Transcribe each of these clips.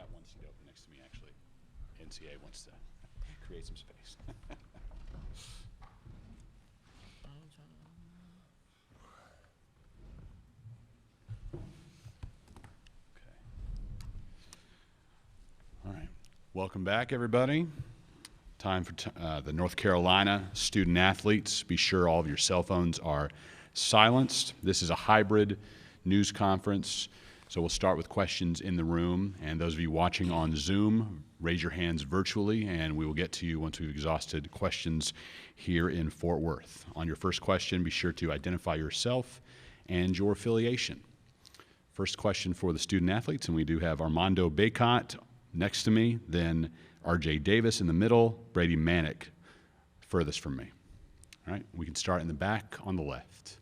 got one seat open next to me, actually. NCAA wants to create some space. All right. Welcome back, everybody. Time for the North Carolina student athletes. Be sure all of your cell phones are silenced. This is a hybrid news conference, so we'll start with questions in the room. And those of you watching on Zoom, raise your hands virtually, and we will get to you once we've exhausted questions here in Fort Worth. On your first question, be sure to identify yourself and your affiliation. First question for the student athletes, and we do have Armando Baycott next to me, then RJ Davis in the middle, Brady Manick furthest from me. All right, we can start in the back on the left.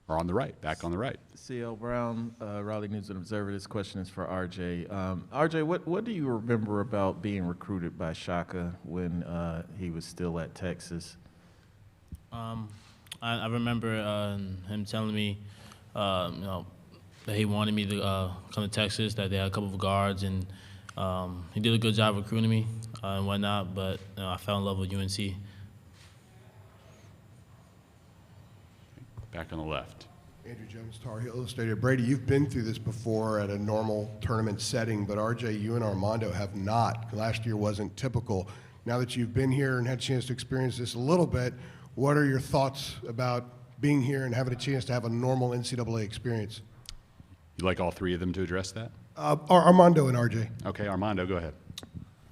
Or on the right, back on the right. CL Brown, Raleigh News and Observer. This question is for RJ. RJ, what do you remember about being recruited by Shaka when he was still at Texas? I remember him telling me, that he wanted me to come to Texas, that they had a couple of guards, and he did a good job recruiting me and whatnot, but I fell in love with UNC. Back on the left. Andrew Jones, Tar Heel Illustrated. Brady, you've been through this before at a normal tournament setting, but RJ, you and Armando have not. Last year wasn't typical. Now that you've been here and had a chance to experience this a little bit, what are your thoughts about being here and having a chance to have a normal NCAA experience? You'd like all three of them to address that? Armando and RJ. Okay, Armando, go ahead.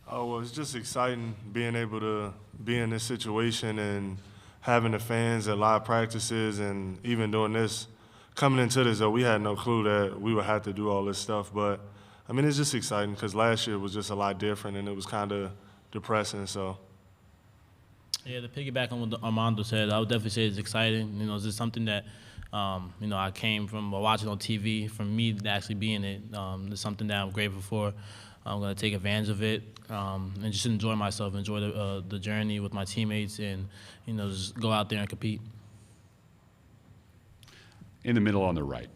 Oh, well, it's just exciting being able to be in this situation and having the fans at live practices, and even doing this. Coming into this, though, we had no clue that we would have to do all this stuff. But, I mean, it's just exciting because last year was just a lot different, and it was kind of depressing, so. Yeah, to piggyback on what Armando said, I would definitely say it's exciting. You know, it's just something that, I came from watching on TV. For me to actually be in it, it's something that I'm grateful for. I'm going to take advantage of it and just enjoy myself, enjoy the journey with my teammates, and, just go out there and compete. In the middle on the right.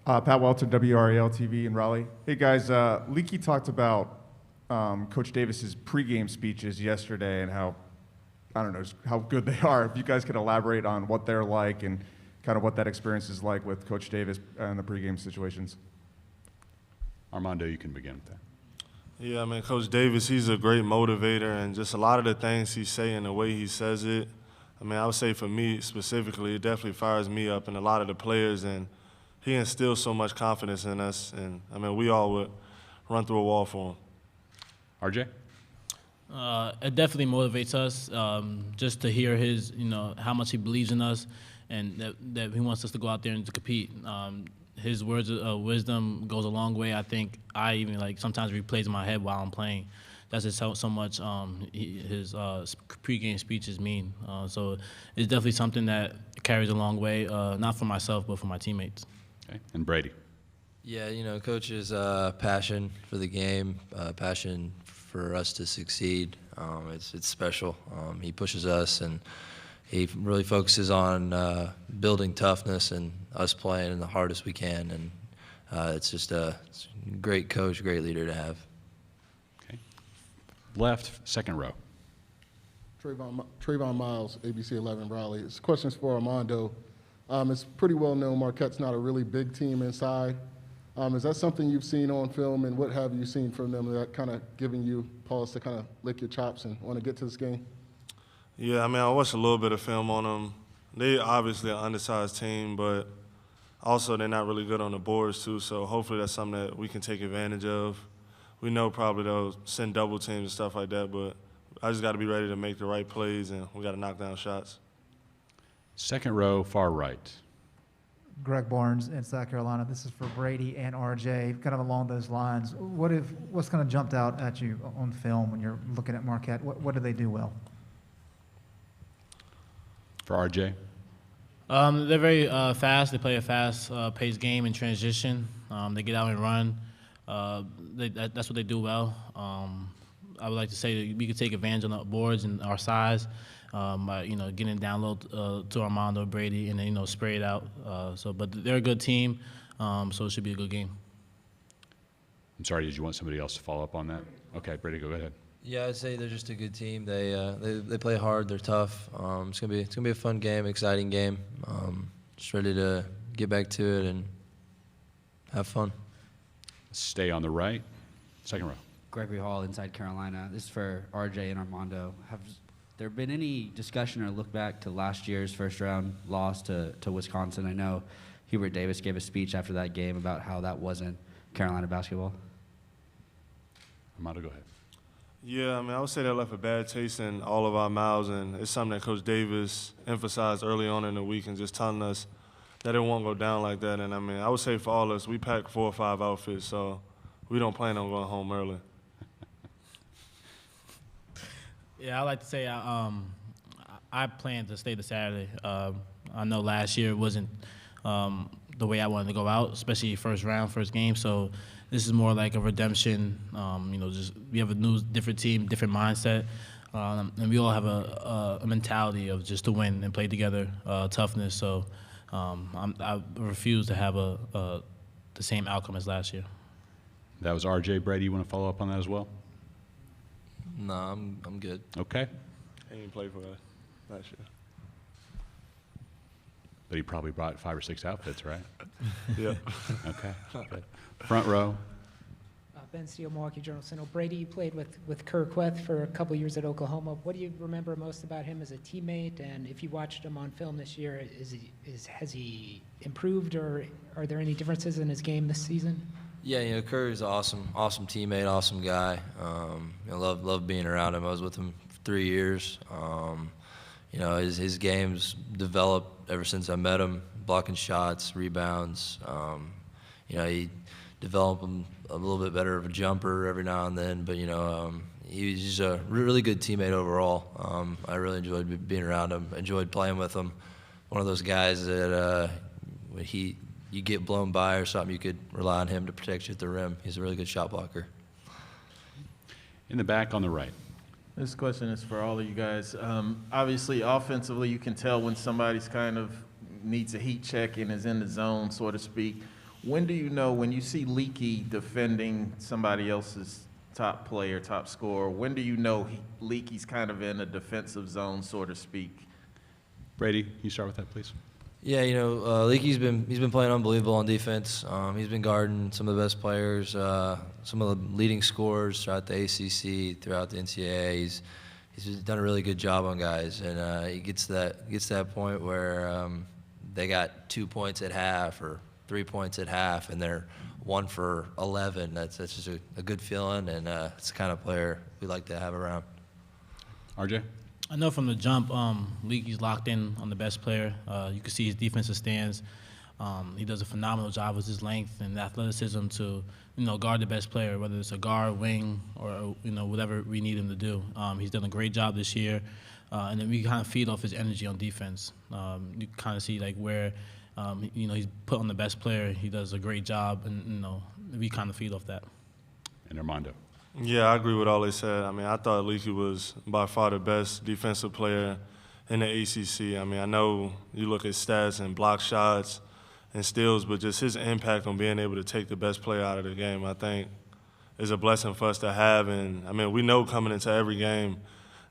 Pat Welter, WRAL TV in Raleigh. Hey guys, Leaky talked about Coach Davis's pregame speeches yesterday and how, I don't know, how good they are. If you guys could elaborate on what they're like and kind of what that experience is like with Coach Davis and the pregame situations. Armando, you can begin with that. Yeah, I mean, Coach Davis, he's a great motivator, and just a lot of the things he's saying, the way he says it, I mean, I would say for me specifically, it definitely fires me up and a lot of the players, and he instills so much confidence in us, and I mean, we all would run through a wall for him. RJ? It definitely motivates us just to hear his, how much he believes in us, and that he wants us to go out there and to compete. His words of wisdom goes a long way. I think I even sometimes replays in my head while I'm playing. That's just so much his pregame speeches mean. So it's definitely something that carries a long way, not for myself, but for my teammates. Okay, and Brady? Yeah, Coach's passion for the game, passion for us to succeed. It's special. He pushes us, and he really focuses on building toughness and us playing the hardest we can. And it's just a great coach, great leader to have. Okay. Left, second row. Trayvon Miles, ABC 11 Raleigh. This question's for Armando. It's pretty well known Marquette's not a really big team inside. Is that something you've seen on film, and what have you seen from them that kind of giving you pause to kind of lick your chops and want to get to this game? Yeah, I mean, I watched a little bit of film on them. They obviously an undersized team, but also they're not really good on the boards too, so hopefully that's something that we can take advantage of. We know probably they'll send double teams and stuff like that, but I just got to be ready to make the right plays, and we got to knock down shots. Second row, far right. Greg Barnes in South Carolina. This is for Brady and RJ, kind of along those lines. What's kind of jumped out at you on film when you're looking at Marquette? What do they do well? For RJ? They're very fast. They play a fast-paced game in transition. They get out and run. That's what they do well. I would like to say that we could take advantage on the boards and our size by getting down low to Armando, Brady, and then spray it out. But they're a good team, so it should be a good game. I'm sorry, did you want somebody else to follow up on that? Okay, Brady, go ahead. Yeah, I'd say they're just a good team. They play hard. They're tough. It's gonna be a fun game, exciting game. Just ready to get back to it and have fun. Stay on the right, second row. Gregory Hall, Inside Carolina. This is for RJ and Armando. Have there been any discussion or look back to last year's first round loss to Wisconsin? I know Hubert Davis gave a speech after that game about how that wasn't Carolina basketball. Armando, go ahead. Yeah, I mean, I would say that left a bad taste in all of our mouths, and it's something that Coach Davis emphasized early on in the week and just telling us that it won't go down like that. And, I mean, I would say for all of us, we packed 4 or 5 outfits, so we don't plan on going home early. Yeah, I like to say I plan to stay to Saturday. I know last year wasn't the way I wanted to go out, especially first round, first game. So this is more like a redemption. Just we have a new, different team, different mindset, and we all have a mentality of just to win and play together, toughness. So I refuse to have the same outcome as last year. That was RJ. Brady, you want to follow up on that as well? No, I'm good. Okay. He didn't play for us last year. But he probably brought 5 or 6 outfits, right? Yeah. Okay. Good. Front row. Ben Steele, Milwaukee Journal-Sentinel. Brady, you played with Kirk Weth for a couple years at Oklahoma. What do you remember most about him as a teammate? And if you watched him on film this year, has he improved, or are there any differences in his game this season? Yeah, Curry's an awesome teammate, awesome guy. I love being around him. I was with him for 3 years. His game's developed ever since I met him, blocking shots, rebounds. He developed him a little bit better of a jumper every now and then, but he's just a really good teammate overall. I really enjoyed being around him, enjoyed playing with him. One of those guys that when you get blown by or something, you could rely on him to protect you at the rim. He's a really good shot blocker. In the back on the right. This question is for all of you guys. Obviously, offensively, you can tell when somebody's kind of needs a heat check and is in the zone, so to speak. When do you know, when you see Leaky defending somebody else's top player, top scorer, when do you know Leaky's kind of in a defensive zone, so to speak? Brady, you start with that, please. Yeah, Leaky's been playing unbelievable on defense. He's been guarding some of the best players, some of the leading scorers throughout the ACC, throughout the NCAA. He's done a really good job on guys, and he gets to that point where they got 2 points at half or 3 points at half, and they're 1 for 11. That's just a good feeling, and it's the kind of player we like to have around. RJ? I know from the jump, Leaky's locked in on the best player. You can see his defensive stance. He does a phenomenal job with his length and athleticism to, guard the best player, whether it's a guard, wing, or whatever we need him to do. He's done a great job this year, and then we kind of feed off his energy on defense. You kind of see where, he's put on the best player. He does a great job, and we kind of feed off that. And Armando. Yeah, I agree with all they said. I mean, I thought Leaky was by far the best defensive player in the ACC. I mean, I know you look at stats and block shots and steals, but just his impact on being able to take the best player out of the game, I think, is a blessing for us to have. And, I mean, we know coming into every game,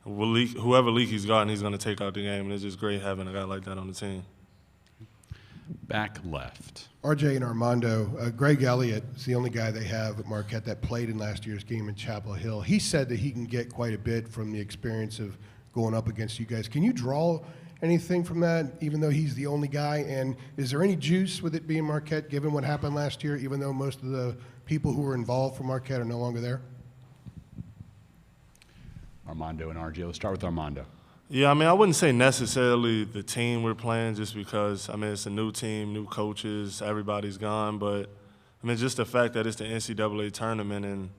whoever Leaky's guarding, he's going to take out the game, and it's just great having a guy like that on the team. Back left. RJ and Armando, Greg Elliott is the only guy they have at Marquette that played in last year's game in Chapel Hill. He said that he can get quite a bit from the experience of going up against you guys. Can you draw anything from that, even though he's the only guy? And is there any juice with it being Marquette, given what happened last year, even though most of the people who were involved for Marquette are no longer there? Armando and RJ. Let's start with Armando. Yeah, I mean, I wouldn't say necessarily the team we're playing just because, I mean, it's a new team, new coaches, everybody's gone. But, I mean, just the fact that it's the NCAA tournament and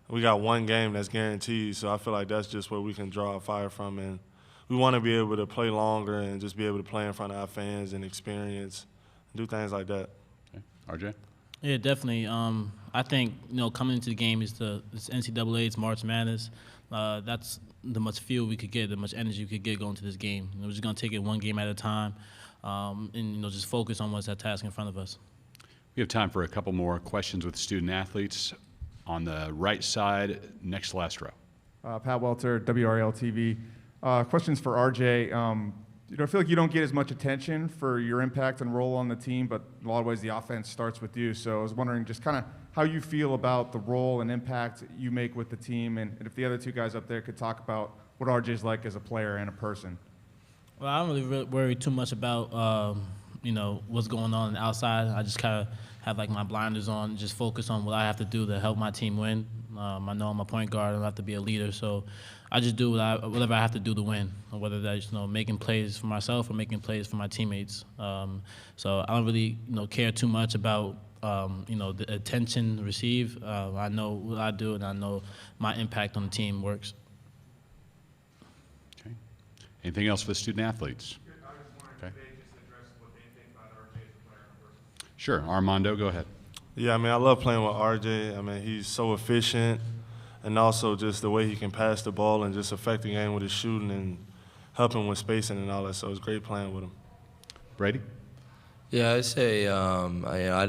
we got one game that's guaranteed. So I feel like that's just where we can draw a fire from. And we want to be able to play longer and just be able to play in front of our fans and experience, do things like that. Okay. RJ? Yeah, definitely. I think, coming into the game it's NCAA, it's March Madness. That's the much feel we could get, the much energy we could get going to this game. We're just going to take it one game at a time, and just focus on what's that task in front of us. We have time for a couple more questions with student athletes. On the right side, next to last row. Pat Welter, WRL TV. Questions for RJ. I feel like you don't get as much attention for your impact and role on the team, but in a lot of ways the offense starts with you. So I was wondering just kind of how you feel about the role and impact you make with the team, and if the other two guys up there could talk about what RJ's like as a player and a person. Well, I don't really worry too much about what's going on outside. I just kind of have like my blinders on, just focus on what I have to do to help my team win. I know I'm a point guard, I have to be a leader, so I just do whatever I have to do to win, whether that's making plays for myself or making plays for my teammates. So I don't really care too much about the attention received. I know what I do, and I know my impact on the team works. Okay. Anything else for the student athletes? Okay. Sure, Armando, go ahead. Yeah, I mean, I love playing with RJ. I mean, he's so efficient, and also just the way he can pass the ball and just affect the game with his shooting and helping with spacing and all that. So it's great playing with him. Brady? Yeah, I'd say I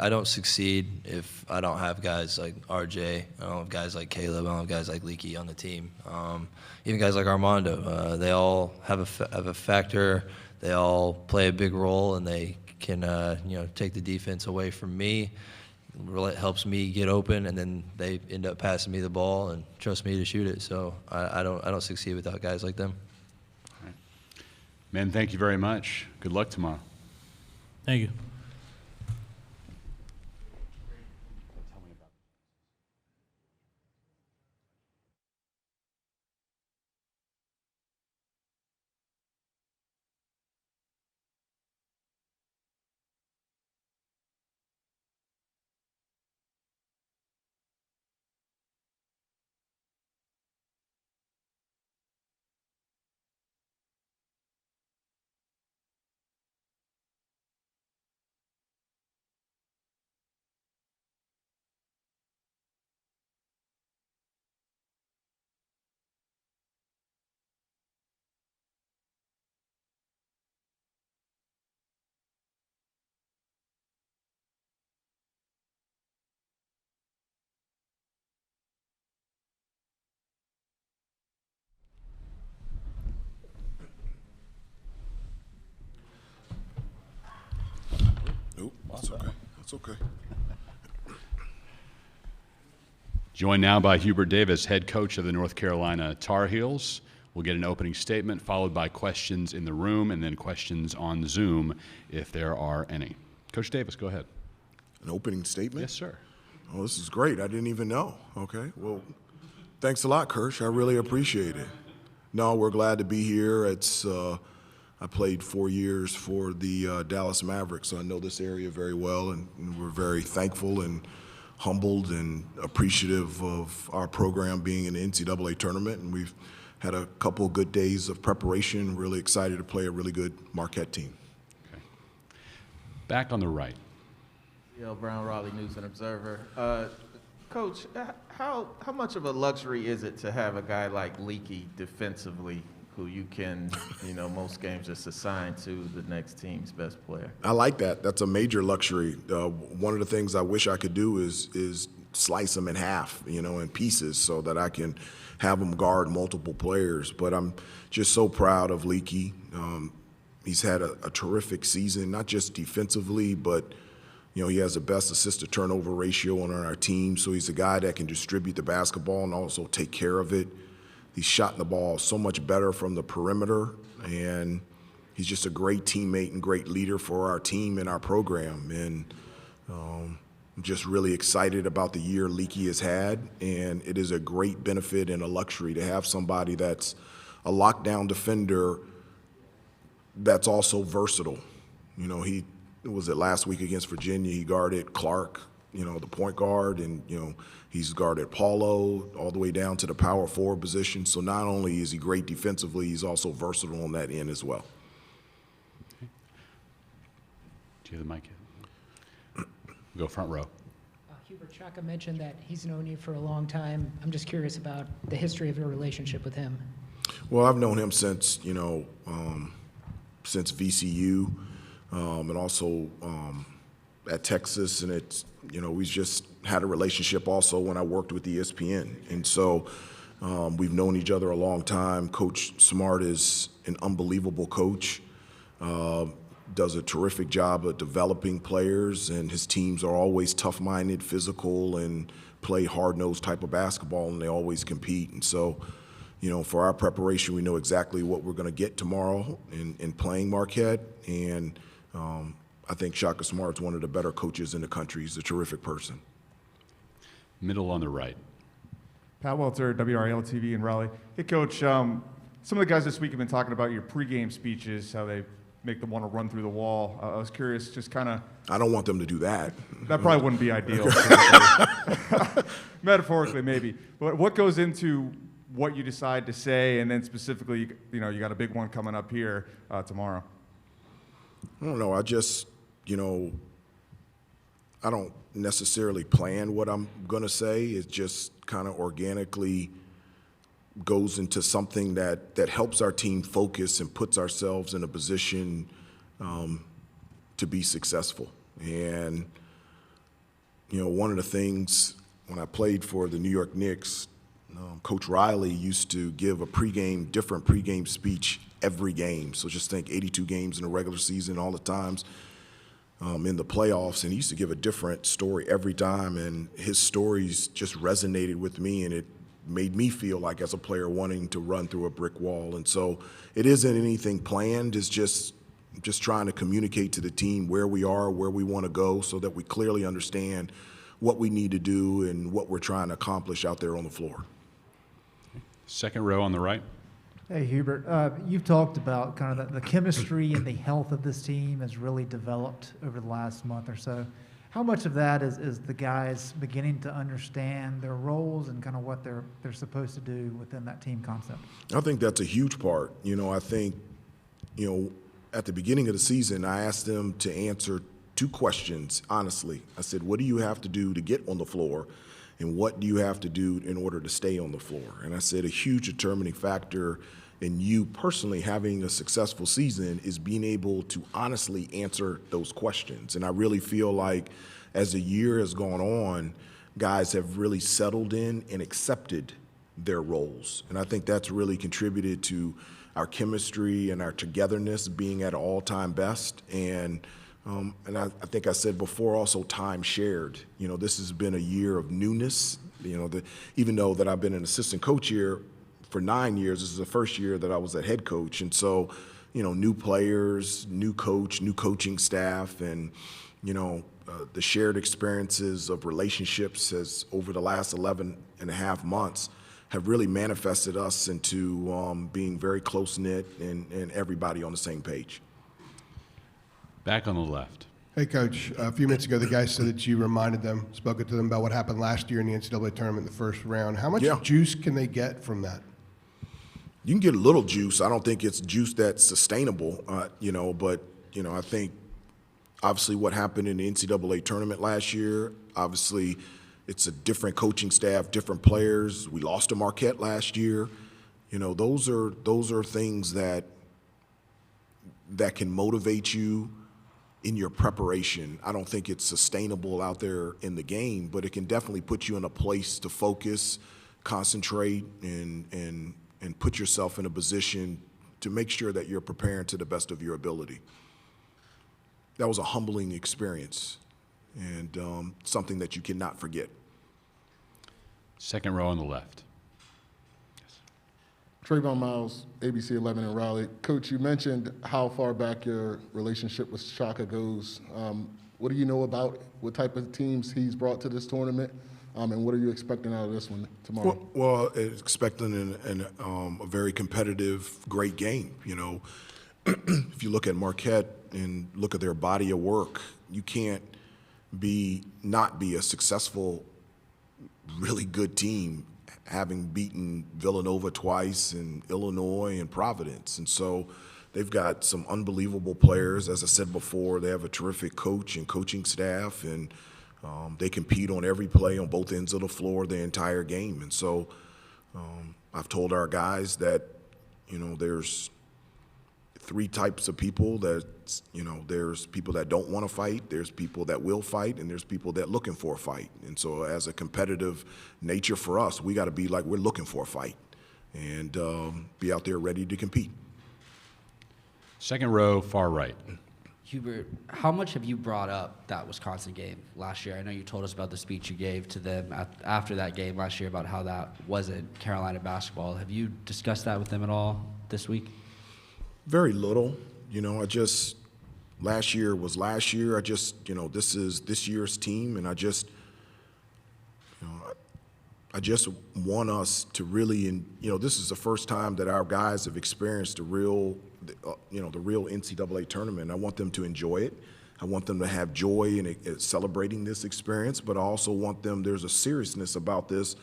don't succeed if I don't have guys like RJ, I don't have guys like Caleb, I don't have guys like Leaky on the team. Even guys like Armando, they all have a factor. They all play a big role, and they can take the defense away from me. It helps me get open, and then they end up passing me the ball and trust me to shoot it. So I don't succeed without guys like them. All right. Men, thank you very much. Good luck tomorrow. Thank you. Nope, that's okay. That's okay. Joined now by Hubert Davis, head coach of the North Carolina Tar Heels. We'll get an opening statement followed by questions in the room and then questions on Zoom if there are any. Coach Davis, go ahead. An opening statement? Yes, sir. Oh, this is great. I didn't even know. Okay. Well, thanks a lot, Kirsch. I really appreciate it. No, we're glad to be here. I played 4 years for the Dallas Mavericks, so I know this area very well, and we're very thankful and humbled and appreciative of our program being in the NCAA tournament, and we've had a couple of good days of preparation. Really excited to play a really good Marquette team. Okay. Back on the right. L. Brown, Raleigh News and Observer. Coach, how much of a luxury is it to have a guy like Leaky defensively, who you can, most games just assign to the next team's best player? I like that. That's a major luxury. One of the things I wish I could do is slice them in half, in pieces, so that I can have them guard multiple players. But I'm just so proud of Leaky. He's had a terrific season, not just defensively, but he has the best assist-to-turnover ratio on our team. So he's a guy that can distribute the basketball and also take care of it. He's shot the ball so much better from the perimeter, and he's just a great teammate and great leader for our team and our program. And I'm just really excited about the year Leaky has had, and it is a great benefit and a luxury to have somebody that's a lockdown defender that's also versatile. Was it last week against Virginia? He guarded Clark, the point guard, and he's guarded Paulo all the way down to the power forward position. So not only is he great defensively, he's also versatile on that end as well. Okay. Do you have the mic? Go front row. Hubert, Chaka mentioned that he's known you for a long time. I'm just curious about the history of your relationship with him. Well, I've known him since, since VCU, and also at Texas, and we've just had a relationship also when I worked with ESPN. And so we've known each other a long time. Coach Smart is an unbelievable coach, does a terrific job of developing players, and his teams are always tough-minded, physical, and play hard-nosed type of basketball, and they always compete. And so, for our preparation, we know exactly what we're going to get tomorrow in playing Marquette, and I think Shaka Smart's one of the better coaches in the country. He's a terrific person. Middle on the right. Pat Welter, WRAL TV in Raleigh. Hey, Coach, some of the guys this week have been talking about your pregame speeches, how they make them want to run through the wall. I was curious, just kind of... I don't want them to do that. That probably wouldn't be ideal. Metaphorically, maybe. But what goes into what you decide to say, and then specifically, you got a big one coming up here tomorrow? I don't know. I just, I don't necessarily plan what I'm going to say. It just kind of organically goes into something that helps our team focus and puts ourselves in a position to be successful. And, one of the things when I played for the New York Knicks, Coach Riley used to give a different pregame speech every game. So just think 82 games in the regular season, all the times in the playoffs, and he used to give a different story every time, and his stories just resonated with me, and it made me feel like as a player wanting to run through a brick wall. And so it isn't anything planned. It's just trying to communicate to the team where we are, where we want to go, so that we clearly understand what we need to do and what we're trying to accomplish out there on the floor. Second row on the right. Hey, Hubert, you've talked about kind of the chemistry and the health of this team has really developed over the last month or so. How much of that is the guys beginning to understand their roles and kind of what they're supposed to do within that team concept? I think that's a huge part. I think, at the beginning of the season, I asked them to answer two questions, honestly. I said, what do you have to do to get on the floor? And what do you have to do in order to stay on the floor? And I said a huge determining factor in you personally having a successful season is being able to honestly answer those questions. And I really feel like as the year has gone on, guys have really settled in and accepted their roles. And I think that's really contributed to our chemistry and our togetherness being at an all-time best. And I think I said before also time shared. This has been a year of newness. Even though that I've been an assistant coach here for 9 years, this is the first year that I was a head coach. And so, new players, new coach, new coaching staff, and, the shared experiences of relationships has over the last 11 and a half months have really manifested us into being very close-knit and everybody on the same page. Back on the left. Hey, Coach, a few minutes ago, the guys said that you reminded them, spoken to them about what happened last year in the NCAA tournament in the first round. How much juice can they get from that? You can get a little juice. I don't think it's juice that's sustainable, but, I think obviously what happened in the NCAA tournament last year, obviously it's a different coaching staff, different players. We lost to Marquette last year. Those are things that can motivate you in your preparation. I don't think it's sustainable out there in the game, but it can definitely put you in a place to focus, concentrate, and put yourself in a position to make sure that you're preparing to the best of your ability. That was a humbling experience and something that you cannot forget. Second row on the left. Trayvon Miles, ABC 11 in Raleigh. Coach, you mentioned how far back your relationship with Shaka goes. What do you know about what type of teams he's brought to this tournament, and what are you expecting out of this one tomorrow? Well, expecting a very competitive, great game. If you look at Marquette and look at their body of work, you can't not be a successful, really good team having beaten Villanova twice and Illinois and Providence. And so they've got some unbelievable players. As I said before, they have a terrific coach and coaching staff, and They compete on every play on both ends of the floor the entire game. And so I've told our guys that, there's three types of people. There's people that don't want to fight, there's people that will fight, and there's people that looking for a fight. And so as a competitive nature for us, we got to be like we're looking for a fight and be out there ready to compete. Second row, far right. Hubert, how much have you brought up that Wisconsin game last year? I know you told us about the speech you gave to them after that game last year about how that wasn't Carolina basketball. Have you discussed that with them at all this week? Very little. Last year was last year. This is this year's team, and I just want us to really, this is the first time that our guys have experienced the real NCAA tournament. I want them to enjoy it. I want them to have joy in celebrating this experience, but I also want there's a seriousness about this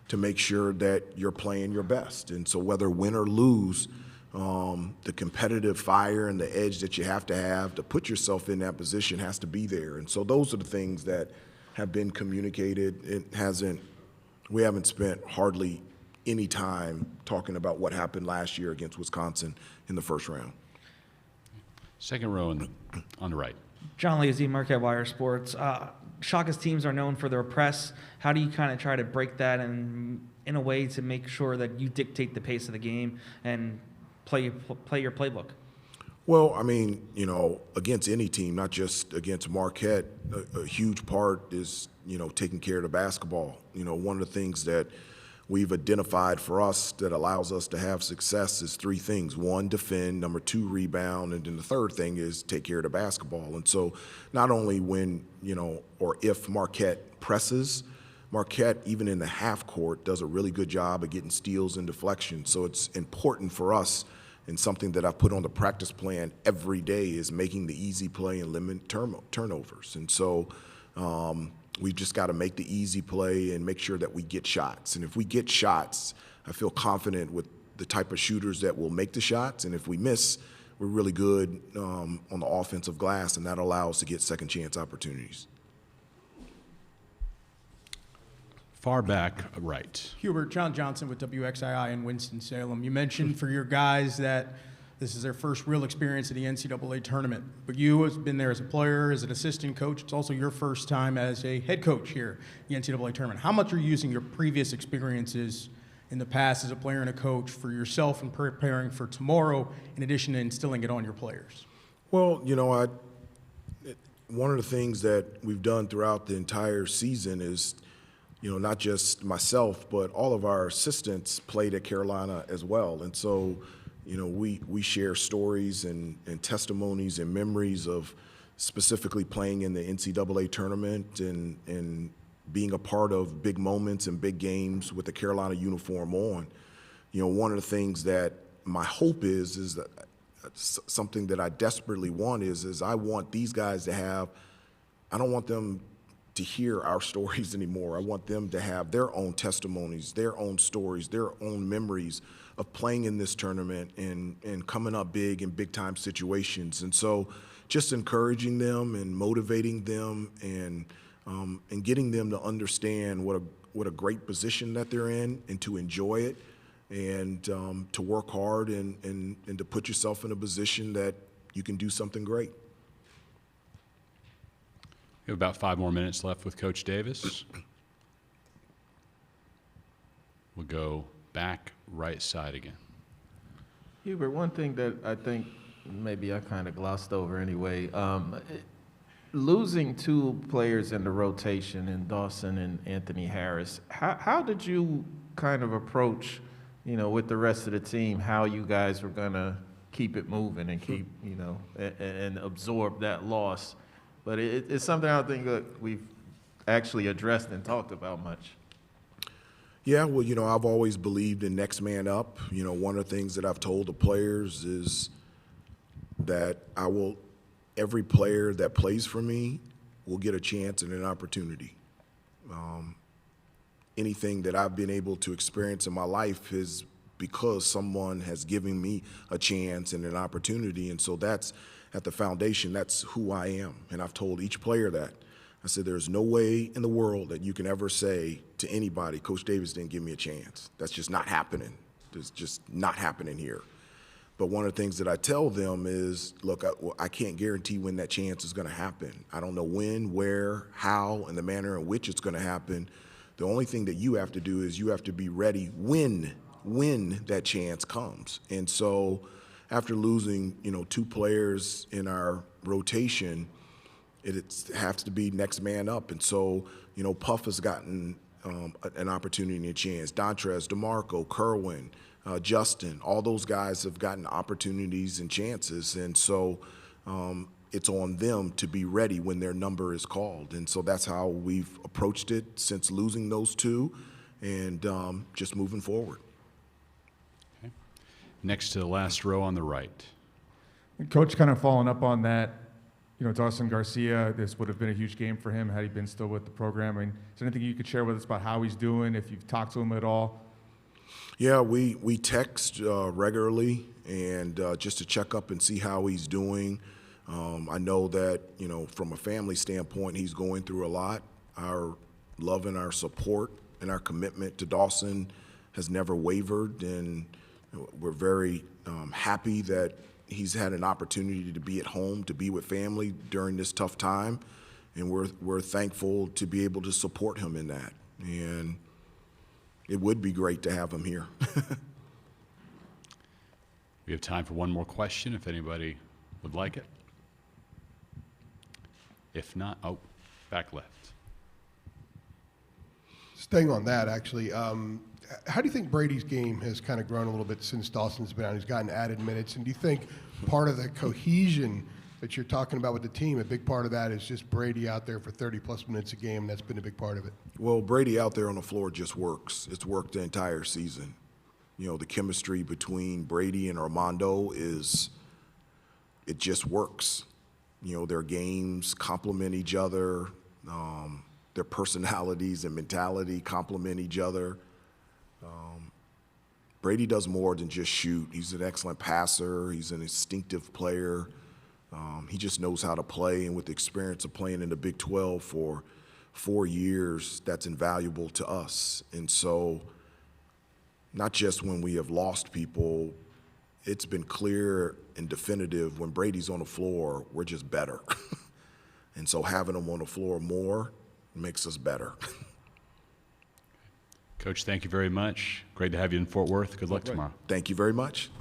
to make sure that you're playing your best. And so whether win or lose, the competitive fire and the edge that you have to put yourself in that position has to be there. And so those are the things that have been communicated. We haven't spent hardly any time talking about what happened last year against Wisconsin in the first round. Second row on the right. John Lazy, Marquette Wire Sports. Shaka's teams are known for their press. How do you kind of try to break that in a way to make sure that you dictate the pace of the game and play your playbook? Well, against any team, not just against Marquette, a huge part is, taking care of the basketball. One of the things that we've identified for us that allows us to have success is three things. One, defend. Number two, rebound. And then the third thing is take care of the basketball. And so not only when, or if Marquette presses, Marquette, even in the half court, does a really good job of getting steals and deflections. So it's important for us, and something that I put on the practice plan every day is making the easy play and limit turnovers. And so we've just got to make the easy play and make sure that we get shots. And if we get shots, I feel confident with the type of shooters that will make the shots. And if we miss, we're really good on the offensive glass, and that allows us to get second chance opportunities. Far back right. Hubert, John Johnson with WXII in Winston-Salem. You mentioned for your guys that this is their first real experience at the NCAA tournament, but you have been there as a player, as an assistant coach. It's also your first time as a head coach here at the NCAA tournament. How much are you using your previous experiences in the past as a player and a coach for yourself and preparing for tomorrow, in addition to instilling it on your players? Well, one of the things that we've done throughout the entire season is, not just myself, but all of our assistants played at Carolina as well. And so, we share stories and testimonies and memories of specifically playing in the NCAA tournament and being a part of big moments and big games with the Carolina uniform on. One of the things that my hope is that something that I desperately want is I want these guys to have, I don't want them to hear our stories anymore. I want them to have their own testimonies, their own stories, their own memories of playing in this tournament and coming up big in big-time situations. And so just encouraging them and motivating them and getting them to understand what a great position that they're in and to enjoy it and to work hard and to put yourself in a position that you can do something great. We have about 5 more minutes left with Coach Davis. We'll go back right side again. Hubert, one thing that I think maybe I kind of glossed over anyway, losing 2 players in the rotation in Dawson and Anthony Harris, how did you kind of approach, with the rest of the team, how you guys were going to keep it moving and keep, and absorb that loss? But it's something I don't think that we've actually addressed and talked about much. Yeah, well, I've always believed in next man up. One of the things that I've told the players is that every player that plays for me will get a chance and an opportunity. Anything that I've been able to experience in my life is because someone has given me a chance and an opportunity, and so that's at the foundation. That's who I am, and I've told each player that. I said, there's no way in the world that you can ever say to anybody, Coach Davis didn't give me a chance. That's just not happening. It's just not happening here. But one of the things that I tell them is, look, I can't guarantee when that chance is going to happen. I don't know when, where, how, and the manner in which it's going to happen. The only thing that you have to do is you have to be ready when that chance comes. And so after losing, 2 players in our rotation, it has to be next man up. And so, Puff has gotten an opportunity and a chance. Dontrez, DeMarco, Kerwin, Justin, all those guys have gotten opportunities and chances. And so it's on them to be ready when their number is called. And so that's how we've approached it since losing those 2 and just moving forward. Okay. Next to the last row on the right. Coach, kind of following up on that, Dawson Garcia, this would have been a huge game for him had he been still with the program. I mean, is there anything you could share with us about how he's doing, if you've talked to him at all? Yeah, we text regularly and just to check up and see how he's doing. I know that, from a family standpoint, he's going through a lot. Our love and our support and our commitment to Dawson has never wavered, and we're very happy that he's had an opportunity to be at home, to be with family during this tough time, and we're thankful to be able to support him in that. And it would be great to have him here. We have time for one more question if anybody would like it. If not, back left. Staying on that, actually, how do you think Brady's game has kind of grown a little bit since Dawson's been out? He's gotten added minutes. And do you think part of the cohesion that you're talking about with the team, a big part of that is just Brady out there for 30-plus minutes a game, and that's been a big part of it? Well, Brady out there on the floor just works. It's worked the entire season. The chemistry between Brady and Armando it just works. Their games complement each other. Their personalities and mentality complement each other. Brady does more than just shoot. He's an excellent passer. He's an instinctive player. He just knows how to play, and with the experience of playing in the Big 12 for 4 years, that's invaluable to us. And so not just when we have lost people, it's been clear and definitive when Brady's on the floor, we're just better. And so having him on the floor more makes us better. Coach, thank you very much. Great to have you in Fort Worth. Good luck tomorrow. Thank you very much.